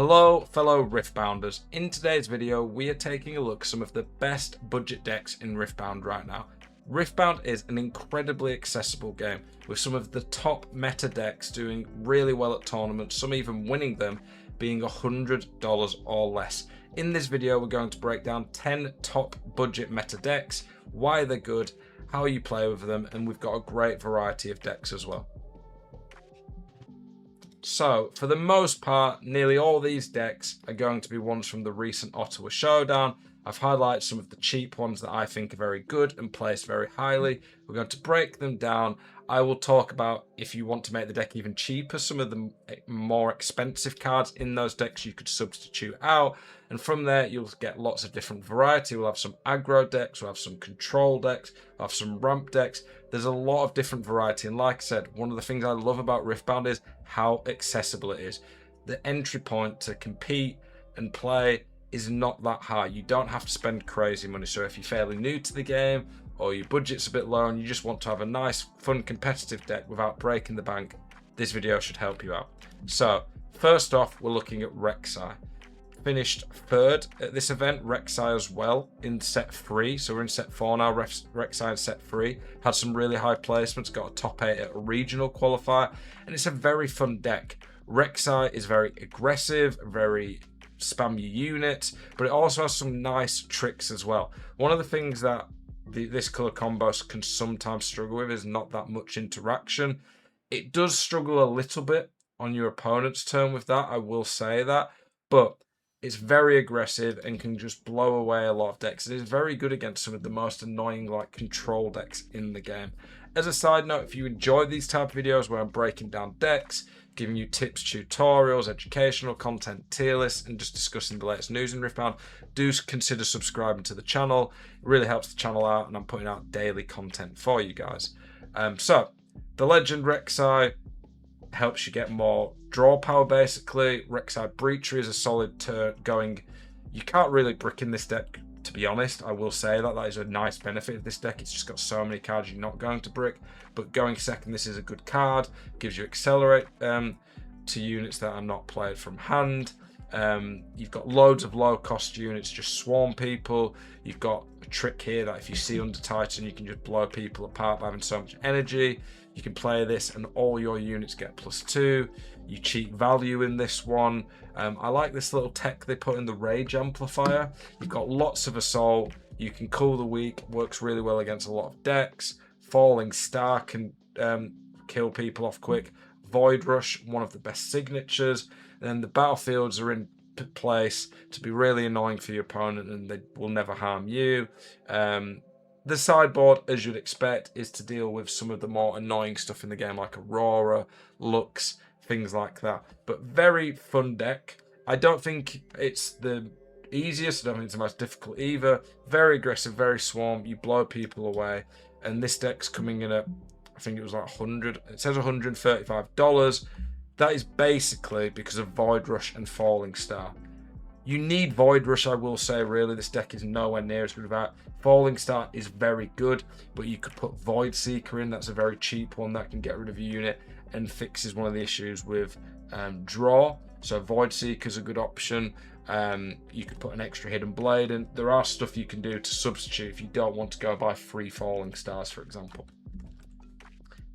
Hello fellow Riftbounders, in today's video we are taking a look at some of the best budget decks in Riftbound right now. Riftbound is an incredibly accessible game with some of the top meta decks doing really well at tournaments, some even winning them, being $100 or less. In this video we're going to break down 10 top budget meta decks, why they're good, how you play with them, and we've got a great variety of decks as well. So, for the most part, nearly all these decks are going to be ones from the recent Ottawa Showdown. I've highlighted some of the cheap ones that I think are very good and placed very highly. We're going to break them down. I will talk about, if you want to make the deck even cheaper, some of the more expensive cards in those decks you could substitute out. And from there, you'll get lots of different variety. We'll have some aggro decks, we'll have some control decks, we'll have some ramp decks. There's a lot of different variety. And like I said, one of the things I love about Riftbound is how accessible it is. The entry point to compete and play is not that high. You don't have to spend crazy money. So if you're fairly new to the game or your budget's a bit low and you just want to have a nice, fun, competitive deck without breaking the bank, this video should help you out. So first off, we're looking at Reksai. Finished third at this event, Reksai as well in set 3. So we're in set 4 now, Reksai in set 3. Had some really high placements, got a top 8 at a regional qualifier, and it's a very fun deck. Reksai is very aggressive, very spam your units, but it also has some nice tricks as well. One of the things that this color combo can sometimes struggle with is not that much interaction. It does struggle a little bit on your opponent's turn with that, I will say that, but it's very aggressive and can just blow away a lot of decks. It is very good against some of the most annoying control decks in the game. As a side note, if you enjoy these type of videos where I'm breaking down decks, giving you tips, tutorials, educational content, tier lists, and just discussing the latest news in Riftbound, do consider subscribing to the channel. It really helps the channel out, and I'm putting out daily content for you guys. So, the Legend Reksai helps you get more draw power, basically. Reksai Breacher is a solid turn going. You can't really brick in this deck, to be honest. I will say that is a nice benefit of this deck. It's just got so many cards you're not going to brick. But going second, this is a good card. Gives you accelerate to units that are not played from hand. You've got loads of low cost units, just swarm people. You've got a trick here that if you see under Titan, you can just blow people apart by having so much energy. You can play this and all your units get +2. You cheat value in this one. I like this little tech they put in the Rage Amplifier. You've got lots of assault. You can cool the weak. Works really well against a lot of decks. Falling Star can kill people off quick. Void Rush, one of the best signatures. And then the battlefields are in place to be really annoying for your opponent, and they will never harm you. The sideboard, as you'd expect, is to deal with some of the more annoying stuff in the game, like Aurora, Lux, things like that. But very fun deck. I don't think it's the easiest. I don't think it's the most difficult either. Very aggressive, very swarm. You blow people away. And this deck's coming in at, I think it was like 100. It says $135. That is basically because of Void Rush and Falling Star. You need Void Rush, I will say, really. This deck is nowhere near as good as that. Falling Star is very good, but you could put Void Seeker in. That's a very cheap one that can get rid of your unit and fixes one of the issues with draw. So Void Seeker is a good option. You could put an extra Hidden Blade in. There are stuff you can do to substitute if you don't want to go buy 3 Falling Stars, for example.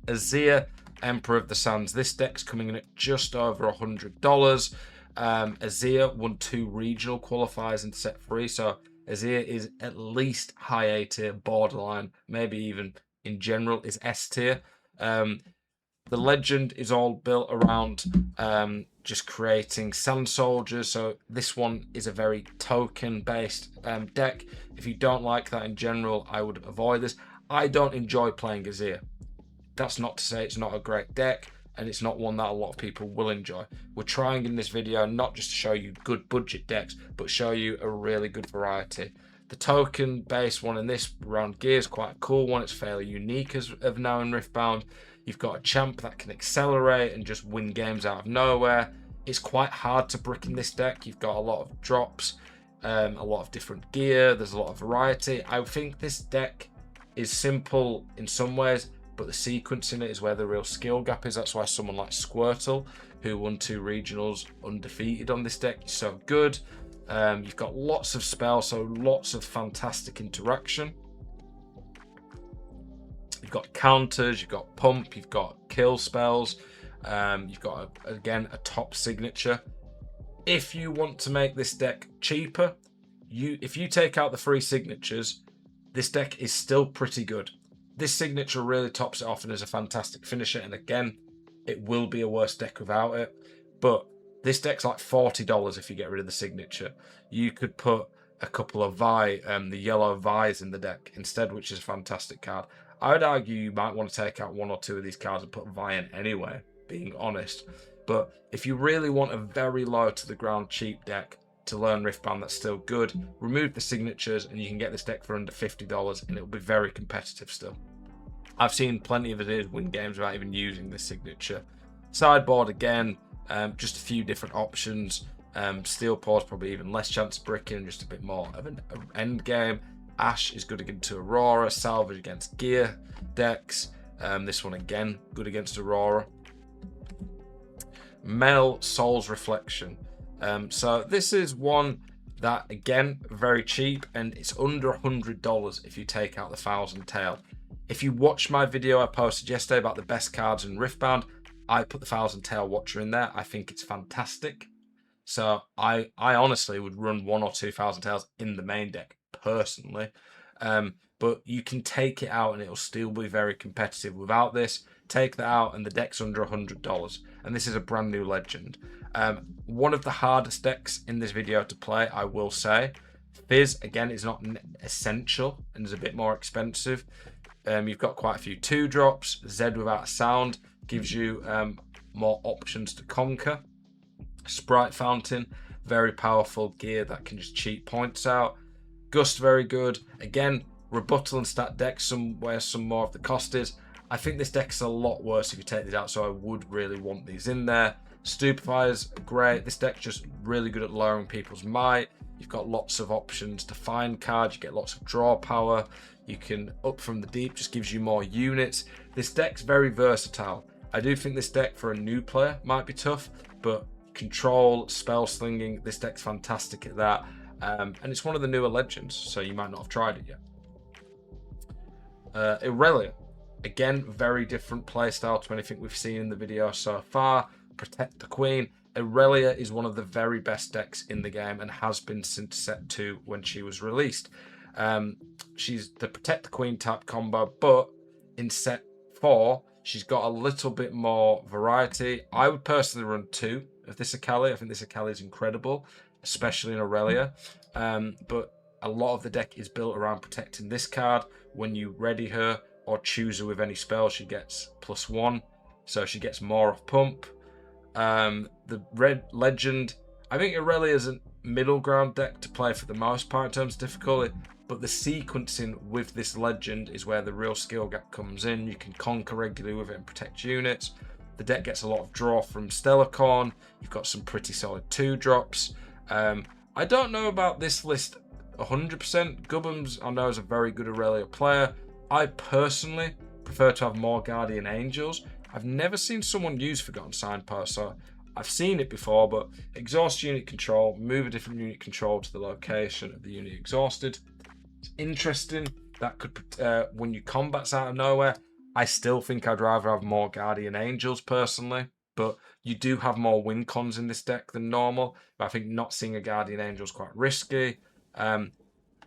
Azir, Emperor of the Sands. This deck's coming in at just over $100. Azir won 2 regional qualifiers in set 3, so Azir is at least high A tier, borderline, maybe even in general is S tier. The Legend is all built around just creating Sand Soldiers, so this one is a very token-based deck. If you don't like that in general, I would avoid this. I don't enjoy playing Azir. That's not to say it's not a great deck, and it's not one that a lot of people will enjoy. We're trying in this video not just to show you good budget decks, but show you a really good variety. The token based one in this round gear is quite a cool one. It's fairly unique as of now in Riftbound. You've got a champ that can accelerate and just win games out of nowhere. It's quite hard to brick in this deck. You've got a lot of drops, a lot of different gear. There's a lot of variety. I think this deck is simple in some ways, but the sequence in it is where the real skill gap is. That's why someone like Squirtle, who won 2 regionals undefeated on this deck, is so good. You've got lots of spells, so lots of fantastic interaction. You've got counters, you've got pump, you've got kill spells, you've got, again, a top signature. If you want to make this deck cheaper, if you take out the free signatures, this deck is still pretty good. This signature really tops it off and is a fantastic finisher. And again, it will be a worse deck without it. But this deck's like $40 if you get rid of the signature. You could put a couple of the yellow Vi's in the deck instead, which is a fantastic card. I would argue you might want to take out 1 or 2 of these cards and put Vi in anyway, being honest. But if you really want a very low to the ground cheap deck to learn Riftbound that's still good, remove the signatures and you can get this deck for under $50 and it'll be very competitive still. I've seen plenty of it win games without even using this signature. Sideboard again, just a few different options. Steel Paw's probably even less chance of bricking, just a bit more of an end game. Ash is good against Aurora, Salvage against gear decks. This one again, good against Aurora. Mel, Soul's Reflection. So this is one that, again, very cheap, and it's under $100 if you take out the Thousand Tail. If you watched my video I posted yesterday about the best cards in Riftbound, I put the Thousand Tail Watcher in there. I think it's fantastic. So I honestly would run 1 or 2 Thousand Tails in the main deck, personally. But you can take it out and it'll still be very competitive. Without this, take that out and the deck's under $100. And this is a brand new legend. One of the hardest decks in this video to play, I will say. Fizz, again, is not essential and is a bit more expensive. You've got quite a few 2-drops. Zed without a sound gives you more options to conquer. Sprite Fountain, very powerful gear that can just cheat points out. Gust, very good. Again, rebuttal and stat deck, somewhere some more of the cost is. I think this deck's a lot worse if you take these out, so I would really want these in there. Stupefiers, great. This deck's just really good at lowering people's might. You've got lots of options to find cards. You get lots of draw power. You can up from the deep, just gives you more units. This deck's very versatile. I do think this deck for a new player might be tough, but control, spell slinging, this deck's fantastic at that. And it's one of the newer legends, so you might not have tried it yet. Aurelia, again, very different playstyle to anything we've seen in the video so far. Protect the Queen. Aurelia is one of the very best decks in the game and has been since set 2 when she was released. She's the Protect the Queen type combo, but in set 4, she's got a little bit more variety. I would personally run 2 of this Akali. I think this Akali is incredible, especially in Aurelia. But a lot of the deck is built around protecting this card. When you ready her or choose her with any spell, she gets +1, so she gets more off pump. The red legend, I think Aurelia is a middle ground deck to play for the most part in terms of difficulty, but the sequencing with this legend is where the real skill gap comes in. You can conquer regularly with it and protect units. The deck gets a lot of draw from Stellarcorn. You've got some pretty solid 2-drops. I don't know about this list 100%. Gubbums, I know, is a very good Aurelia player. I personally prefer to have more Guardian Angels. I've never seen someone use Forgotten Signpost, so I've seen it before, but exhaust unit control, move a different unit control to the location of the unit exhausted. It's interesting. That could, when you combat's out of nowhere, I still think I'd rather have more Guardian Angels personally, but you do have more win cons in this deck than normal. But I think not seeing a Guardian Angel is quite risky.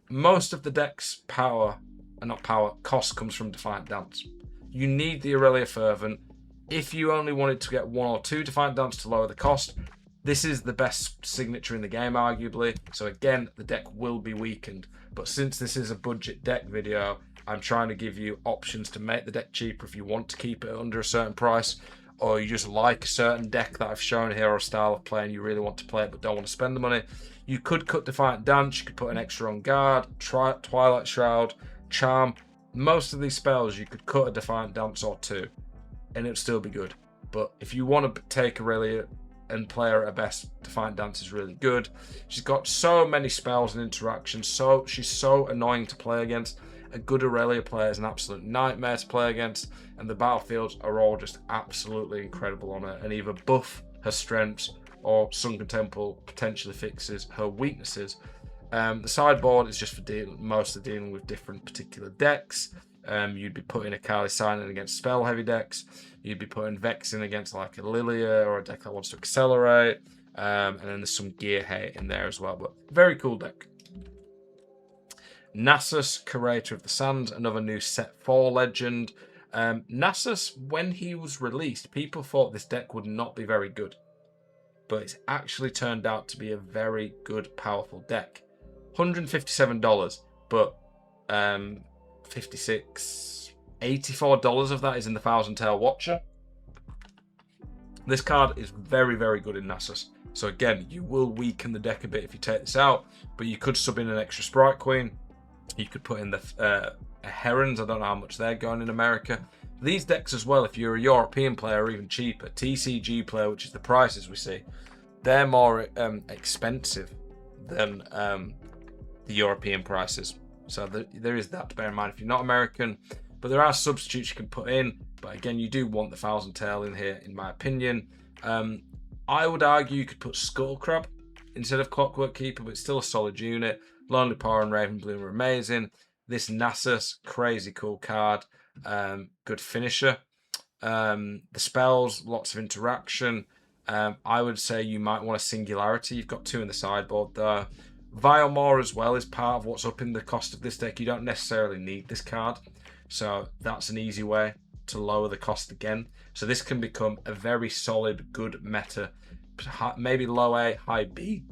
Most of the deck's cost comes from Defiant Dance. You need the Aurelia Fervent. If you only wanted to get 1 or 2 Defiant Dance to lower the cost, this is the best signature in the game, arguably. So again, the deck will be weakened. But since this is a budget deck video, I'm trying to give you options to make the deck cheaper if you want to keep it under a certain price, or you just like a certain deck that I've shown here or a style of play and you really want to play it but don't want to spend the money. You could cut Defiant Dance, you could put an extra on guard, Twilight Shroud, Charm. Most of these spells you could cut a Defiant Dance or 2 and it would still be good. But if you want to take Aurelia and play her at her best, Defiant Dance is really good. She's got so many spells and interactions, so she's so annoying to play against. A good Aurelia player is an absolute nightmare to play against, and the battlefields are all just absolutely incredible on her, and either buff her strengths or Sunken Temple potentially fixes her weaknesses. The sideboard is just for mostly dealing with different particular decks. You'd be putting a Kali Sign against spell heavy decks. You'd be putting Vex in against like a Lilia or a deck that wants to accelerate. And then there's some gear hate in there as well. But very cool deck. Nasus, Curator of the Sands, another new set 4 legend. Nasus, when he was released, people thought this deck would not be very good. But it's actually turned out to be a very good, powerful deck. $157, but $84 of that is in the Thousand Tail Watcher. This card is very, very good in Nasus. So again, you will weaken the deck a bit if you take this out, but you could sub in an extra Sprite Queen. You could put in the Herons. I don't know how much they're going in America. These decks as well, if you're a European player or even cheaper, TCG player, which is the prices we see, they're more expensive than the European prices. So there is that to bear in mind if you're not American. But there are substitutes you can put in. But again, you do want the Thousand Tail in here, in my opinion. I would argue you could put Skullcrab instead of Clockwork Keeper, but it's still a solid unit. Lonely Power and Raven Bloom are amazing. This Nasus, crazy cool card. Good finisher. The spells, lots of interaction. I would say you might want a Singularity. You've got 2 in the sideboard there. Vilemore as well is part of what's up in the cost of this deck. You don't necessarily need this card. So that's an easy way to lower the cost again. So this can become a very solid, good meta, maybe low A, high B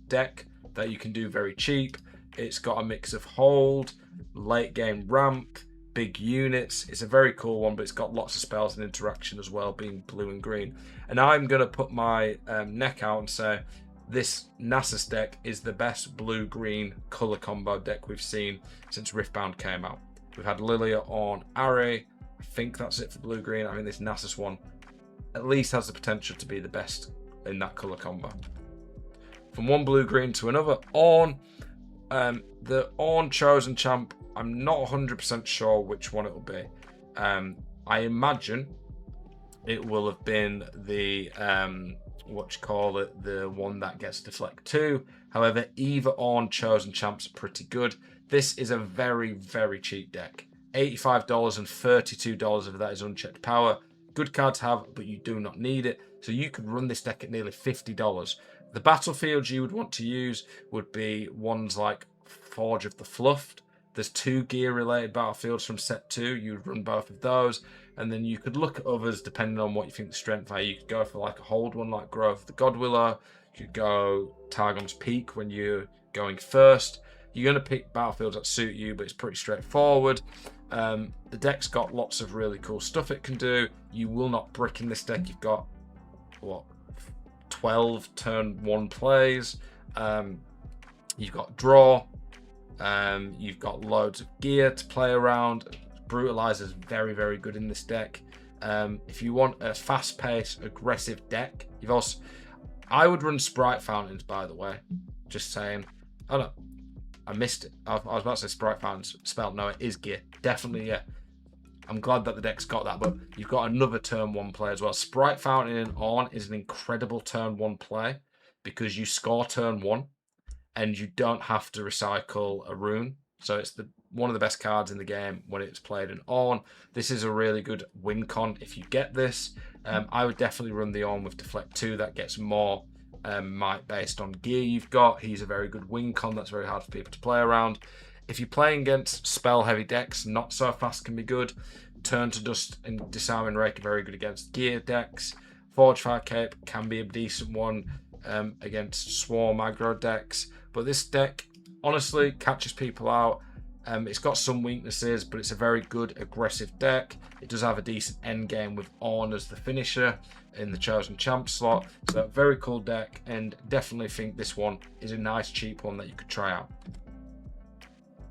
deck that you can do very cheap. It's got a mix of hold, late game ramp, big units. It's a very cool one, but it's got lots of spells and interaction as well, being blue and green. And I'm going to put my neck out and say this Nasus deck is the best blue-green color combo deck we've seen since Riftbound came out. We've had Lilia on Ari. I think that's it for blue-green. I mean, this Nasus one at least has the potential to be the best in that color combo. From one blue-green to another, Ornn. The Ornn Chosen Champ, I'm not 100% sure which one it will be. I imagine it will have been the the one that gets Deflect 2. However, either Ornn Chosen Champs are pretty good. This is a very, very cheap deck. $85 and $32 of that is unchecked power. Good card to have, but you do not need it. So you could run this deck at nearly $50. The battlefields you would want to use would be ones like Forge of the Fluffed. There's 2 gear-related battlefields from set 2. You'd run both of those. And then you could look at others depending on what you think the strength are. You could go for like a hold one like Grove of the Godwillow. You could go Targon's Peak when you're going first. You're going to pick battlefields that suit you, but it's pretty straightforward. The deck's got lots of really cool stuff it can do. You will not brick in this deck. You've got, 12 turn 1 plays. You've got draw. You've got loads of gear to play around. Brutalizer's very, very good in this deck. If you want a fast-paced, aggressive deck, I would run Sprite Fountains, by the way. Just saying. Oh no, I missed it. I was about to say Sprite Fountains spelled. No, it is gear. Definitely, yeah. I'm glad that the deck's got that, but you've got another turn 1 play as well. Sprite Fountain in Ornn is an incredible turn 1 play because you score turn 1 and you don't have to recycle a rune. So it's one of the best cards in the game when it's played in Ornn. This is a really good win con if you get this. I would definitely run the Ornn with Deflect 2. That gets more might based on gear you've got. He's a very good win con. That's very hard for people to play around. If you're playing against spell-heavy decks, Not So Fast can be good. Turn to Dust and Disarming Rake are very good against gear decks. Forge-Fire Cape can be a decent one against Swarm aggro decks. But this deck, honestly, catches people out. It's got some weaknesses, but it's a very good, aggressive deck. It does have a decent end game with Ornn as the finisher in the Chosen Champ slot. So, very cool deck, and definitely think this one is a nice, cheap one that you could try out.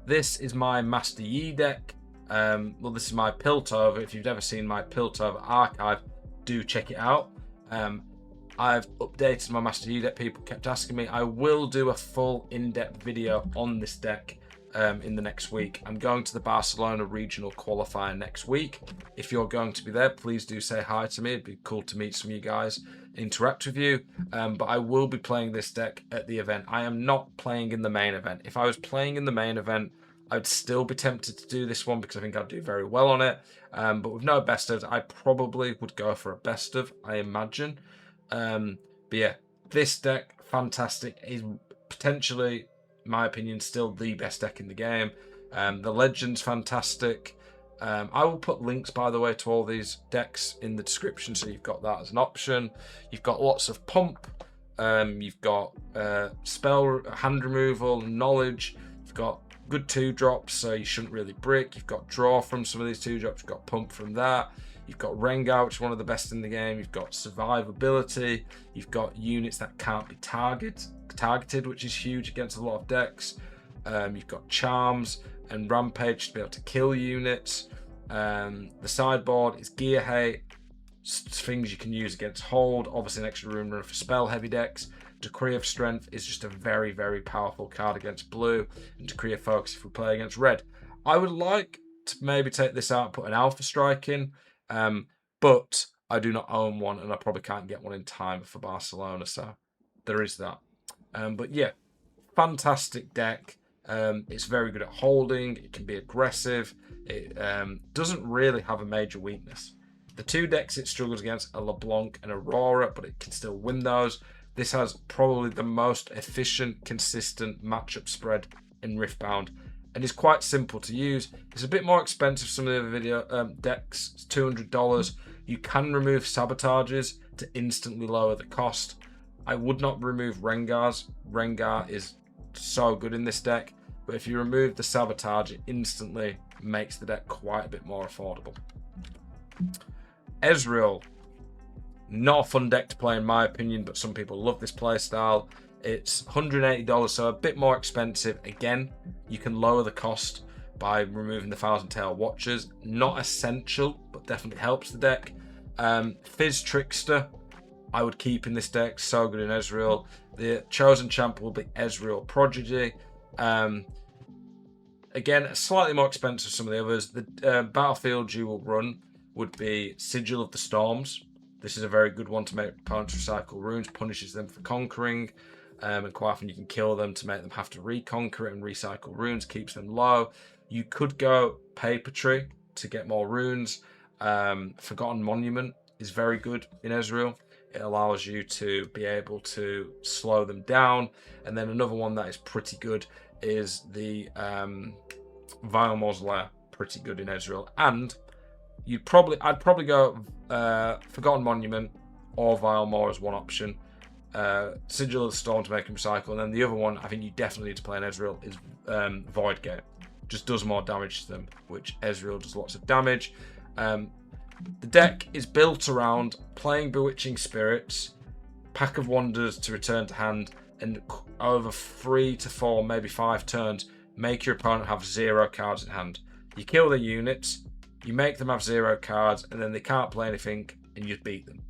This is my Master Yi deck. This is my Piltover. If you've never seen my Piltover archive, do check it out. I've updated my Master Yi deck. People kept asking me. I will do a full in-depth video on this deck in the next week. I'm going to the Barcelona regional qualifier next week. If you're going to be there, please do say hi to me. It'd be cool to meet some of you guys, interact with you. But I will be playing this deck at the event. I am not playing in the main event. If I was playing in the main event, I'd still be tempted to do this one because I think I'd do very well on it. But with no best of, I probably would go for a best of, I imagine. But yeah, this deck, fantastic. Is potentially, in my opinion, still the best deck in the game. The Legend's fantastic. I will put links, by the way, to all these decks in the description, so you've got that as an option. You've got lots of pump. You've got spell, hand removal, knowledge. You've got good 2-drops, so you shouldn't really brick. You've got draw from some of these 2-drops. You've got pump from that. You've got Rengar, which is one of the best in the game. You've got survivability. You've got units that can't be targeted, which is huge against a lot of decks. You've got charms and rampage to be able to kill units. The sideboard is gear hate, things you can use against hold. Obviously, an extra room runner for spell heavy decks. Decree of Strength is just a very, very powerful card against blue, and Decree of Focus if we play against red. I would like to maybe take this out and put an Alpha Strike in, but I do not own one, and I probably can't get one in time for Barcelona, so there is that. But yeah, fantastic deck. It's very good at holding. It can be aggressive. It doesn't really have a major weakness. The two decks it struggles against are LeBlanc and Aurora, but it can still win those. This has probably the most efficient, consistent matchup spread in Riftbound, and is quite simple to use. It's a bit more expensive some of the other video decks. It's $200. You can remove sabotages to instantly lower the cost. I would not remove Rengar's. Rengar is so good in this deck, but if you remove the sabotage, it instantly makes the deck quite a bit more affordable. Ezreal. Not a fun deck to play in my opinion, but some people love this playstyle. It's $180, so a bit more expensive. Again, you can lower the cost by removing the Thousand Tail Watchers. Not essential, but definitely helps the deck. Fizz Trickster, I would keep in this deck. So good in Ezreal. The chosen champ will be Ezreal Prodigy. Again, slightly more expensive than some of the others. The battlefield you will run would be Sigil of the Storms. This is a very good one to make opponents recycle runes, punishes them for conquering, and quite often you can kill them to make them have to reconquer it and recycle runes, keeps them low. You could go Paper Tree to get more runes. Forgotten Monument is very good in Ezreal. It allows you to be able to slow them down. And then another one that is pretty good is the Vile Mausolea, pretty good in Ezreal. And I'd probably go Forgotten Monument or Vile Maw as one option. Sigil of the Storm to make him recycle, and then the other one I think you definitely need to play in Ezreal is Void Gate. Just does more damage to them, which Ezreal does lots of damage. The deck is built around playing Bewitching Spirits, Pack of Wonders to return to hand, and over 3 to 4, maybe 5 turns, make your opponent have 0 cards in hand. You kill their units, you make them have 0 cards, and then they can't play anything, and you beat them.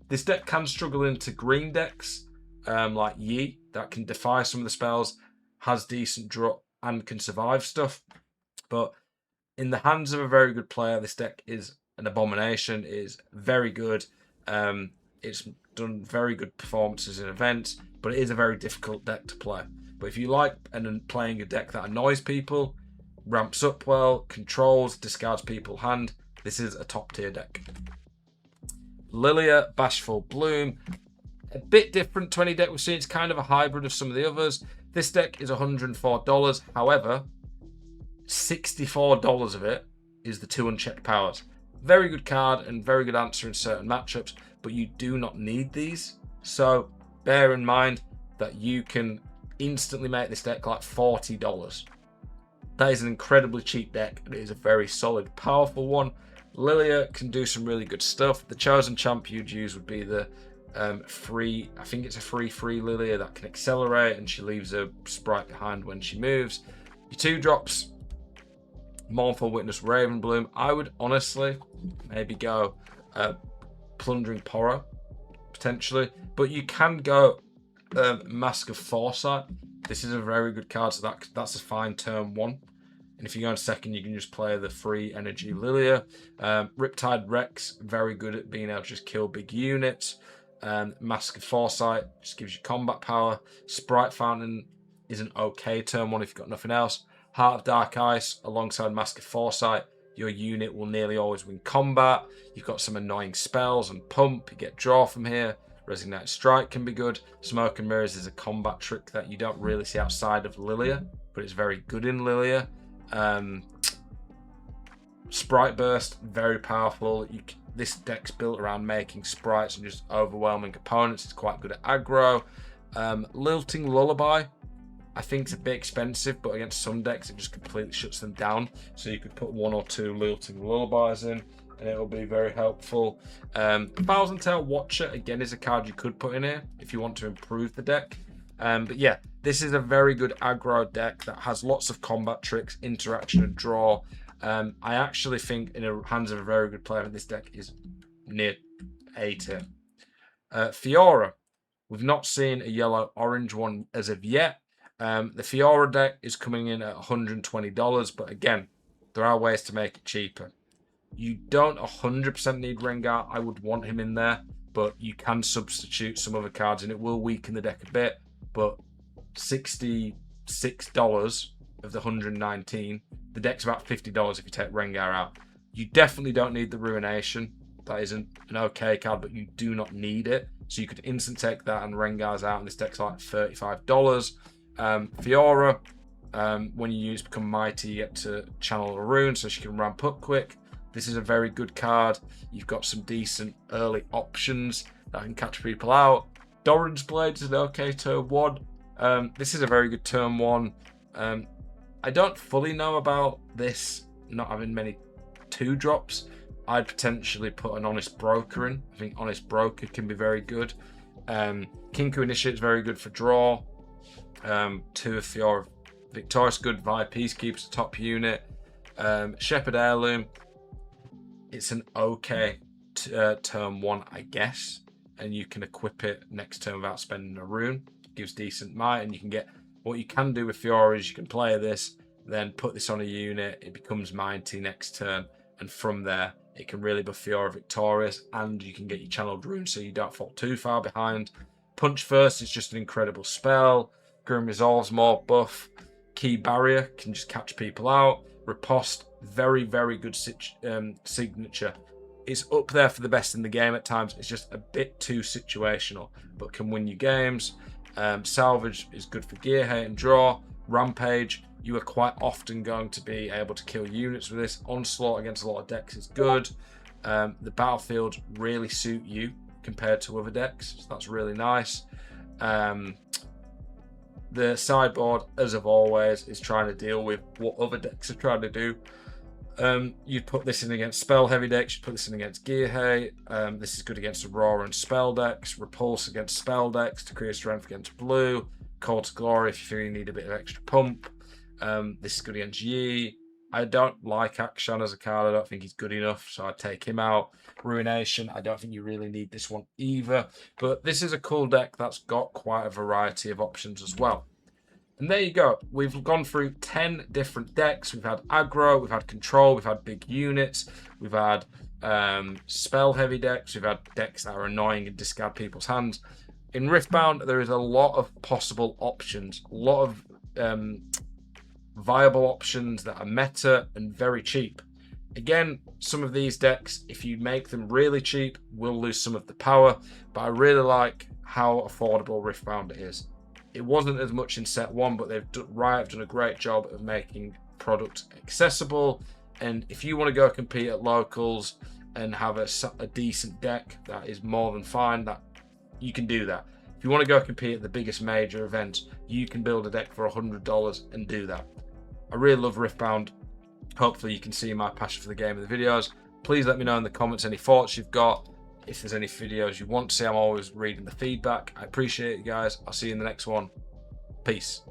This deck can struggle into green decks, like Yi, that can defy some of the spells, has decent draw, and can survive stuff. But in the hands of a very good player, this deck is an abomination, is very good. It's done very good performances in events, but it is a very difficult deck to play. But if you like playing a deck that annoys people, ramps up well, controls, discards people's hand, this is a top tier deck. Lilia, Bashful Bloom, a bit different to any deck we've seen. It's kind of a hybrid of some of the others. This deck is $104. However, $64 of it is the 2 unchecked powers. Very good card and very good answer in certain matchups, but you do not need these. So bear in mind that you can instantly make this deck like $40. That is an incredibly cheap deck, and it is a very solid, powerful one. Lilia can do some really good stuff. The chosen champ you'd use would be the free, I think it's a free Lilia that can accelerate, and she leaves a sprite behind when she moves. Your 2-drops, Mournful Witness, Ravenbloom. I would honestly maybe go Plundering Porra, potentially. But you can go Mask of Foresight. this is a very good card, so that's a fine turn 1. And if you go in second, you can just play the free energy Lilia. Riptide Rex, very good at being able to just kill big units. Mask of Foresight just gives you combat power. Sprite Fountain is an okay turn 1 if you've got nothing else. Heart of Dark Ice alongside Mask of Foresight, your unit will nearly always win combat. You've got some annoying spells and pump. You get draw from here. Resignated Strike can be good. Smoke and Mirrors is a combat trick that you don't really see outside of Lilia, but it's very good in Lilia. Sprite Burst, very powerful. This deck's built around making sprites and just overwhelming opponents. It's quite good at aggro. Lilting Lullaby, I think it's a bit expensive, but against some decks it just completely shuts them down. So you could put 1 or 2 Lilting Lullabies in, and it'll be very helpful. Thousand Tail Watcher, again, is a card you could put in here if you want to improve the deck. But yeah, this is a very good aggro deck that has lots of combat tricks, interaction, and draw. I actually think in the hands of a very good player, this deck is near A tier. Fiora, we've not seen a yellow-orange one as of yet. The Fiora deck is coming in at $120, but again, there are ways to make it cheaper. You don't 100% need Rengar. I would want him in there, but you can substitute some other cards, and it will weaken the deck a bit. But $66 of the 119, the deck's about $50 if you take Rengar out. You definitely don't need the Ruination. That isn't an okay card, but you do not need it. So you could instant take that and Rengar's out, and this deck's like $35. Fiora, when you use Become Mighty, you get to channel a rune so she can ramp up quick. This is a very good card. You've got some decent early options that can catch people out. Doran's Blade is an okay turn 1. This is a very good turn 1. I don't fully know about this not having many 2-drops. I'd potentially put an Honest Broker in. I think Honest Broker can be very good. Kinku Initiate is very good for draw. 2 of Fiora Victorious good via Peacekeeper's top unit. Shepherd Heirloom, it's an okay turn 1, I guess. And you can equip it next turn without spending a rune. It gives decent might, and you can get... What you can do with Fiora is you can play this, then put this on a unit, it becomes mighty next turn, and from there it can really buff Fiora Victorious, and you can get your channeled rune so you don't fall too far behind. Punch First is just an incredible spell. Grim Resolve's more buff. Key Barrier can just catch people out. Riposte, very, very good signature. It's up there for the best in the game at times. It's just a bit too situational, but can win you games. Salvage is good for gear hate and draw. Rampage, you are quite often going to be able to kill units with this. Onslaught against a lot of decks is good. The battlefield really suit you compared to other decks, so that's really nice. The sideboard, as of always, is trying to deal with what other decks are trying to do. You'd put this in against spell heavy decks, you'd put this in against gear hate. This is good against Aurora and spell decks. Repulse against spell decks. Decree of Strength against blue. Call to Glory if you feel you need a bit of extra pump. This is good against Yi. I don't like Akshan as a card. I don't think he's good enough, so I'd take him out. Ruination, I don't think you really need this one either. But this is a cool deck that's got quite a variety of options as well. And there you go. We've gone through 10 different decks. We've had aggro, we've had control, we've had big units, we've had spell heavy decks, we've had decks that are annoying and discard people's hands. In Riftbound, there is a lot of possible options, a lot of viable options that are meta and very cheap. Again, some of these decks, if you make them really cheap, will lose some of the power, but I really like how affordable Riftbound is. It wasn't as much in set 1, but Riot have done a great job of making product accessible. And if you want to go compete at locals and have a decent deck that is more than fine, that you can do that. If you want to go compete at the biggest major events, you can build a deck for $100 and do that. I really love Riftbound. Hopefully you can see my passion for the game in the videos. Please let me know in the comments any thoughts you've got. If there's any videos you want to see, I'm always reading the feedback. I appreciate it, guys. I'll see you in the next one. Peace.